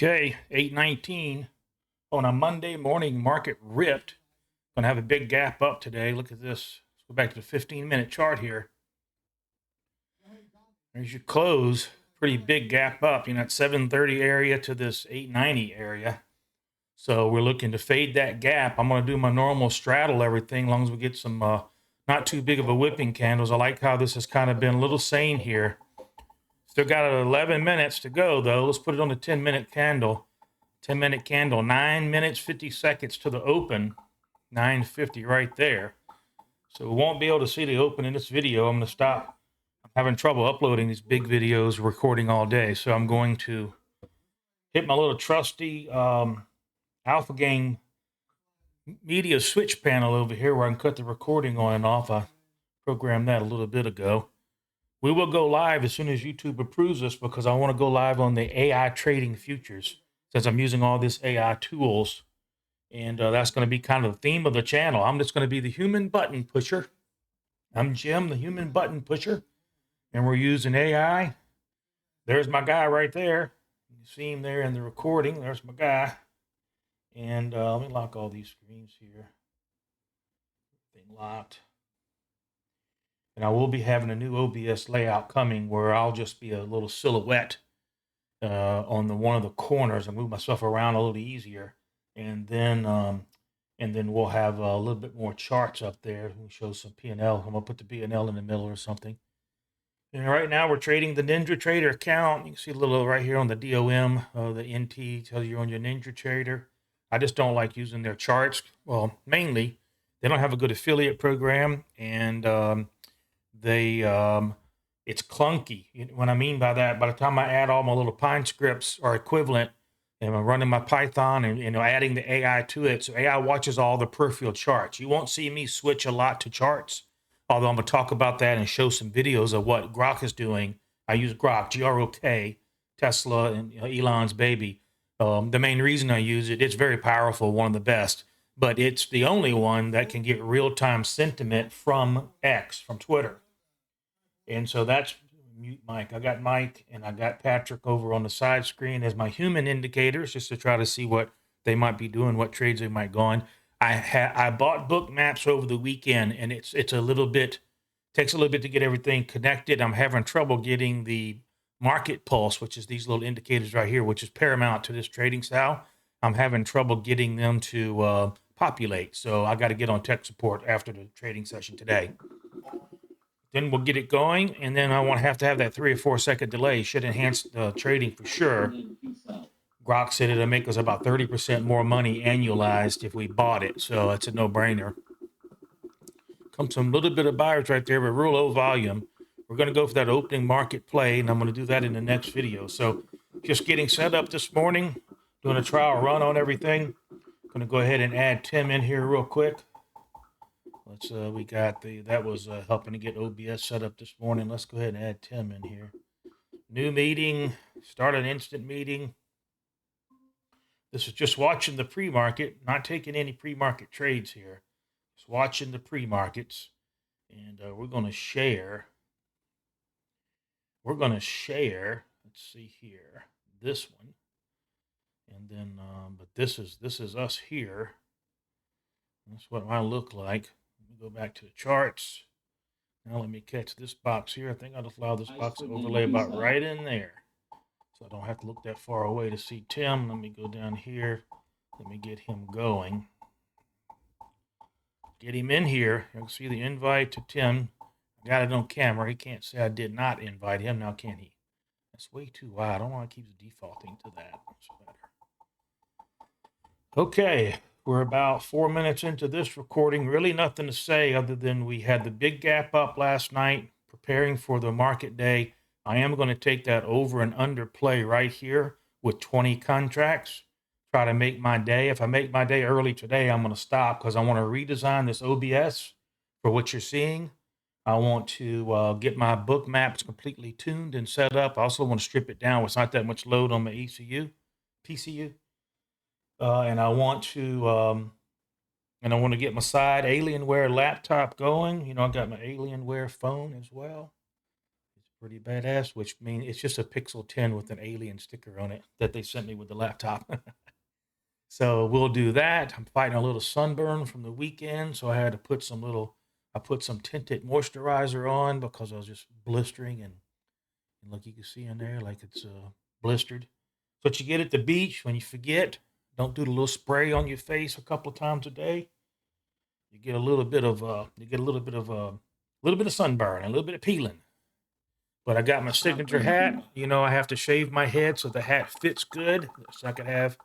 Okay, 8:19 on a Monday morning. Market ripped. Gonna have a big gap up today. Look at this. Let's go back to the 15-minute chart here. There's your close. Pretty big gap up. You know, that 730 area to this 890 area. So we're looking to fade that gap. I'm gonna do my normal straddle everything, as long as we get some not too big of a whipping candles. I like how this has kind of been a little sane here. Still got 11 minutes to go though. Let's put it on the 10-minute candle. 10-minute candle, 9 minutes, 50 seconds to the open, 9:50 right there. So we won't be able to see the open in this video. I'm going to stop. I'm having trouble uploading these big videos, recording all day. So I'm going to hit my little trusty Alpha Game media switch panel over here where I can cut the recording on and off. I programmed that a little bit ago. We will go live as soon as YouTube approves this because I want to go live on the AI trading futures, since I'm using all this AI tools. And that's going to be kind of the theme of the channel. I'm just going to be the human button pusher. I'm Jim, the human button pusher. And we're using AI. There's my guy right there. You see him there in the recording. There's my guy. And let me lock all these screens here. Everything locked. And I will be having a new OBS layout coming where I'll just be a little silhouette on one of the corners and move myself around a little easier. And then we'll have a little bit more charts up there. We'll show some P&L. I'm gonna put the P&L in the middle or something. And right now we're trading the Ninja Trader account. You can see a little right here on the DOM, the NT tells you on your Ninja Trader. I just don't like using their charts. Well, mainly they don't have a good affiliate program, and it's clunky. What I mean by that, by the time I add all my little Pine scripts or equivalent, and I'm running my Python and adding the AI to it, so AI watches all the peripheral charts. You won't see me switch a lot to charts, although I'm going to talk about that and show some videos of what Grok is doing. I use Grok, G-R-O-K, Tesla, and Elon's baby. The main reason I use it, it's very powerful, one of the best, but it's the only one that can get real-time sentiment from X, from Twitter. And so that's mute Mike. I got Mike and I got Patrick over on the side screen as my human indicators, just to try to see what they might be doing, what trades they might go on. I bought Bookmaps over the weekend, and it's a little bit, takes a little bit to get everything connected. I'm having trouble getting the market pulse, which is these little indicators right here, which is paramount to this trading style. I'm having trouble getting them to populate. So I got to get on tech support after the trading session today. Then we'll get it going, and then I won't have to have that 3 or 4 second delay. Should enhance the trading for sure. Grok said it'll make us about 30% more money annualized if we bought it, so it's a no-brainer. Comes some little bit of buyers right there, but real low volume. We're going to go for that opening market play, and I'm going to do that in the next video. So just getting set up this morning, doing a trial run on everything. Going to go ahead and add Tim in here real quick. Let's we got that was helping to get OBS set up this morning. Let's go ahead and add Tim in here. New meeting, start an instant meeting. This is just watching the pre-market, not taking any pre-market trades here. Just watching the pre-markets, and we're going to share. We're going to share. Let's see here, this one, and then but this is us here. That's what I look like. Go back to the charts. Now let me catch this box here. I think I'll just allow this box to overlay about right in there, so I don't have to look that far away to see Tim. Let me go down here. Let me get him going. Get him in here. You can see the invite to Tim. I got it on camera. He can't say I did not invite him. Now can he? That's way too wide. I don't want to keep defaulting to that. That's better. Okay. We're about 4 minutes into this recording. Really nothing to say other than we had the big gap up last night, preparing for the market day. I am going to take that over and under play right here with 20 contracts. Try to make my day. If I make my day early today, I'm going to stop because I want to redesign this OBS for what you're seeing. I want to get my book maps completely tuned and set up. I also want to strip it down. It's not that much load on my PCU. And I want to get my side Alienware laptop going. You know, I got my Alienware phone as well. It's Pretty badass, which means it's just a Pixel 10 with an alien sticker on it that they sent me with the laptop. So we'll do that. I'm fighting a little sunburn from the weekend, so I had to put I put some tinted moisturizer on because I was just blistering and look, you can see in there like it's blistered. So what you get at the beach when you forget, don't do the little spray on your face a couple of times a day. You get a little bit of a little bit of sunburn, a little bit of peeling. But I got my signature hat. You know, I have to shave my head so the hat fits good, so I can have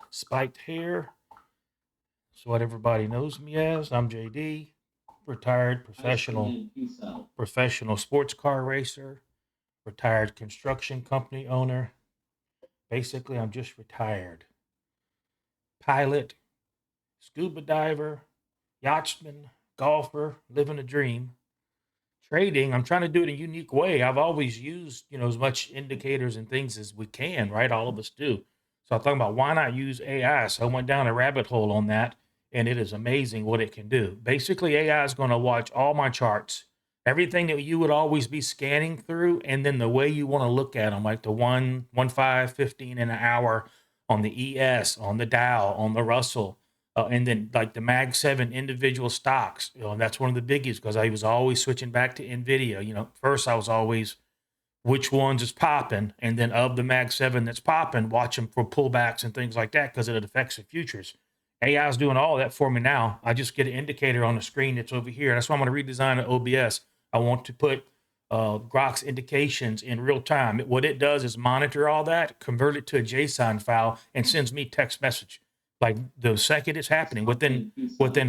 spiked hair. So what everybody knows me as, I'm JD, retired professional sports car racer, retired construction company owner. Basically, I'm just retired. Pilot, scuba diver, yachtsman, golfer, living a dream. Trading, I'm trying to do it in a unique way. I've always used, you know, as much indicators and things as we can, right? All of us do. So I'm talking about why not use AI? So I went down a rabbit hole on that, and it is amazing what it can do. Basically, AI is going to watch all my charts, everything that you would always be scanning through, and then the way you want to look at them, like the 1, 15 in an hour on the ES, on the Dow, on the Russell, and then like the Mag 7 individual stocks, you know, and that's one of the biggies because I was always switching back to NVIDIA. You know, first I was always which ones is popping, and then of the Mag 7 that's popping, watch them for pullbacks and things like that because it affects the futures. AI is doing all that for me now. I just get an indicator on the screen that's over here. That's why I'm going to redesign the OBS. I want to put Grok's indications in real time. What it does is monitor all that, convert it to a JSON file, and sends me text message. Like the second it's happening, within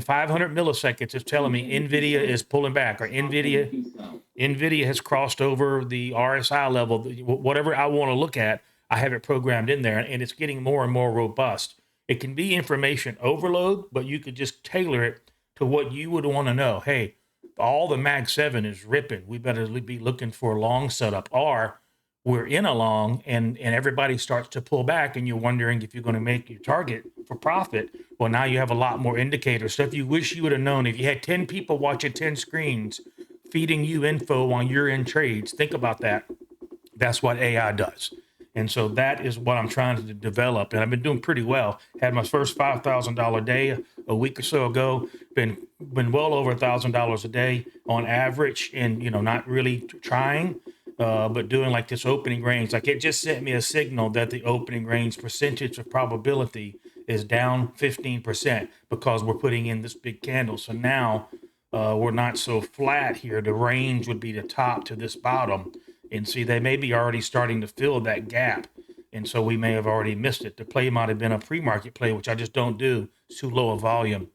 500 milliseconds, it's telling me NVIDIA is pulling back, or NVIDIA has crossed over the RSI level. Whatever I want to look at, I have it programmed in there, and it's getting more and more robust. It can be information overload, but you could just tailor it to what you would want to know. Hey, all the Mag 7 is ripping. We better be looking for a long setup. Or we're in a long and everybody starts to pull back and you're wondering if you're going to make your target for profit. Well, now you have a lot more indicators. So if you wish you would have known, if you had 10 people watching 10 screens feeding you info while you're in trades, think about that. That's what AI does. And so that is what I'm trying to develop. And I've been doing pretty well. Had my first $5,000 day a week or so ago. Been well over $1,000 a day on average, and you know, not really trying, but doing like this opening range. Like it just sent me a signal that the opening range percentage of probability is down 15% because we're putting in this big candle. So now we're not so flat here. The range would be the top to this bottom. And see, they may be already starting to fill that gap. And so we may have already missed it. The play might have been a pre-market play, which I just don't do. It's too low a volume.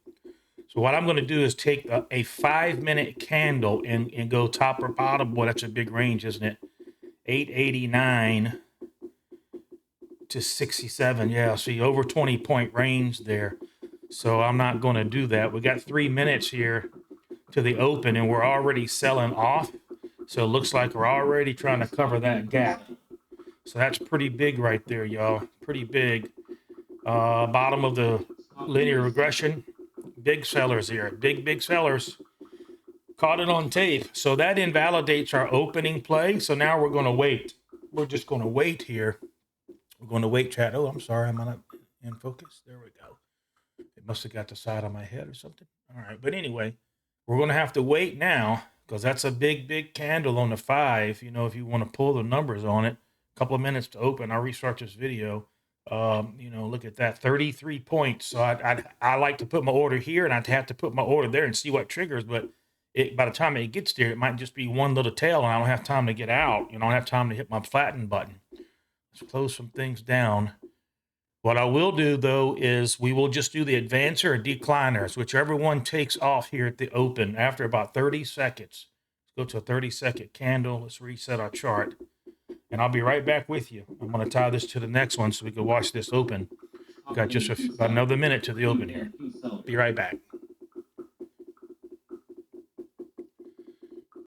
So what I'm going to do is take a 5-minute candle and go top or bottom. Boy, that's a big range, isn't it? 889 to 67. Yeah, see, over 20-point range there. So I'm not going to do that. We got 3 minutes here to the open, and we're already selling off. So it looks like we're already trying to cover that gap. So that's pretty big right there, y'all. Pretty big. Bottom of the linear regression. Big sellers here. Big sellers. Caught it on tape. So that invalidates our opening play. So now we're going to wait. We're just going to wait here. We're going to wait, chat. Oh, I'm sorry. I'm not in focus. There we go. It must have got the side of my head or something. All right. But anyway, we're going to have to wait now, because that's a big candle on the 5. You know, if you want to pull the numbers on it, a couple of minutes to open. I'll restart this video. You know, look at that, 33 points. So I like to put my order here, and I'd have to put my order there and see what triggers. But by the time it gets there, it might just be one little tail, and I don't have time to get out. You know, I don't have time to hit my flatten button. Let's close some things down. What I will do, though, is we will just do the advancer or decliners, whichever one takes off here at the open after about 30 seconds. Let's go to a 30-second candle. Let's reset our chart. And I'll be right back with you. I'm going to tie this to the next one so we can watch this open. Got just about another minute to the open here. Be right back.